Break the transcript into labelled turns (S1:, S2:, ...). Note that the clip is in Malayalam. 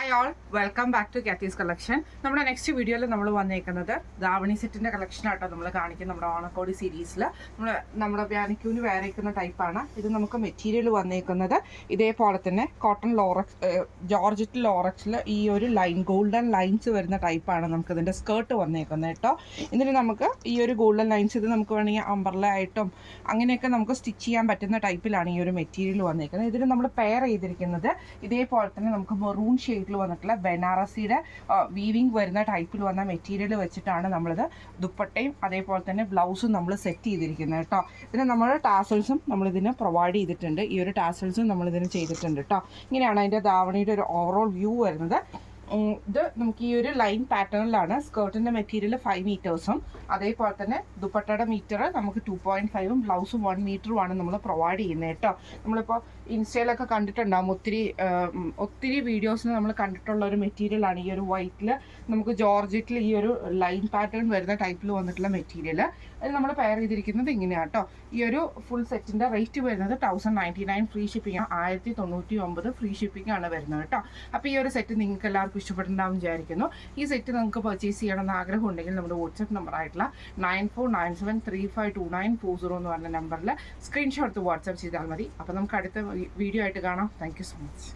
S1: Hi all, welcome back to കാത്തീസ് കളക്ഷൻ. നമ്മുടെ നെക്സ്റ്റ് വീഡിയോയിൽ നമ്മൾ വന്നേക്കുന്നത് ദാവണി സെറ്റിന്റെ കളക്ഷൻ ആട്ടോ നമ്മൾ കാണിക്കുന്നത്. നമ്മുടെ ഓണക്കോടി സീരീസിൽ നമ്മുടെ വ്യാനിക്യൂന് വേറേക്കുന്ന ടൈപ്പാണ് ഇത്. നമുക്ക് മെറ്റീരിയൽ വന്നേക്കുന്നത് ഇതേപോലെ തന്നെ കോട്ടൺ ലോറക്സ്, ജോർജറ്റ് ലോറക്സിൽ ഈ ഒരു ലൈൻ ഗോൾഡൻ ലൈൻസ് വരുന്ന ടൈപ്പാണ് നമുക്ക് ഇതിൻ്റെ സ്കേർട്ട് വന്നേക്കുന്നത് കേട്ടോ. ഇതിന് നമുക്ക് ഈ ഒരു ഗോൾഡൻ ലൈൻസ് ഇത് നമുക്ക് വേണമെങ്കിൽ അംബ്രല ആയിട്ടും അങ്ങനെയൊക്കെ നമുക്ക് സ്റ്റിച്ച് ചെയ്യാൻ പറ്റുന്ന ടൈപ്പിലാണ് ഈ ഒരു മെറ്റീരിയൽ വന്നേക്കുന്നത്. ഇതിന് നമ്മൾ പെയർ ചെയ്തിരിക്കുന്നത് ഇതേപോലെ തന്നെ നമുക്ക് മെറൂൺ ഷെയ്ഡിൽ വന്നിട്ടുള്ള ബനാറസിയുടെ വീവിങ് വരുന്ന ടൈപ്പിൽ വന്ന മെറ്റീരിയൽ വെച്ചിട്ടാണ് നമ്മളിത് ദുപ്പട്ടയും അതേപോലെ തന്നെ ബ്ലൗസും നമ്മൾ സെറ്റ് ചെയ്തിരിക്കുന്നത് കേട്ടോ. ഇതിന് നമ്മൾ ടാസൽസും നമ്മളിതിന് പ്രൊവൈഡ് ചെയ്തിട്ടുണ്ട്. ഈ ഒരു ടാസൽസും നമ്മളിതിന് ചെയ്തിട്ടുണ്ട് കേട്ടോ. ഇങ്ങനെയാണ് അതിൻ്റെ ധാവണിയുടെ ഒരു ഓവറോൾ വ്യൂ വരുന്നത്. ഇത് നമുക്ക് ഈ ഒരു ലൈൻ പാറ്റേണിലാണ്. സ്കേർട്ടിൻ്റെ മെറ്റീരിയൽ 5 മീറ്റേഴ്സും അതേപോലെ തന്നെ ദുപ്പട്ടയുടെ മീറ്റർ നമുക്ക് 2.5ഉം ബ്ലൗസും 1 മീറ്ററുമാണ് നമ്മൾ പ്രൊവൈഡ് ചെയ്യുന്നത് കേട്ടോ. നമ്മളിപ്പോൾ ഇൻസ്റ്റയിലൊക്കെ കണ്ടിട്ടുണ്ടാകും, ഒത്തിരി വീഡിയോസിൽ നമ്മൾ കണ്ടിട്ടുള്ള ഒരു മെറ്റീരിയലാണ് ഈ ഒരു വൈറ്റിൽ നമുക്ക് ജോർജറ്റിൽ ഈ ഒരു ലൈൻ പാറ്റേൺ വരുന്ന ടൈപ്പിൽ വന്നിട്ടുള്ള മെറ്റീരിയൽ. അത് നമ്മൾ പെയർ ചെയ്തിരിക്കുന്നത് ഇങ്ങനെയാണ് കേട്ടോ. ഈ ഒരു ഫുൾ സെറ്റിൻ്റെ റേറ്റ് വരുന്നത് 1099 ഫ്രീ ഷിപ്പിംഗ്, 1099 ഫ്രീ ഷിപ്പിംഗ് ആണ് വരുന്നത് കേട്ടോ. അപ്പോൾ ഈ ഒരു സെറ്റ് നിങ്ങൾക്ക് എല്ലാവർക്കും ഇഷ്ടപ്പെട്ടുണ്ടാവും വിചാരിക്കുന്നു. ഈ സെറ്റ് നിങ്ങൾക്ക് പർച്ചേസ് ചെയ്യണമെന്ന് ആഗ്രഹം ഉണ്ടെങ്കിൽ നമ്മുടെ വാട്സപ്പ് നമ്പർ ആയിട്ടുള്ള 9497352940 എന്ന് പറഞ്ഞ നമ്പറിൽ സ്ക്രീൻഷോട്ട് വാട്സപ്പ് ചെയ്താൽ മതി. അപ്പോൾ നമുക്ക് അടുത്ത വീഡിയോ ആയിട്ട് കാണാം. Thank you so much.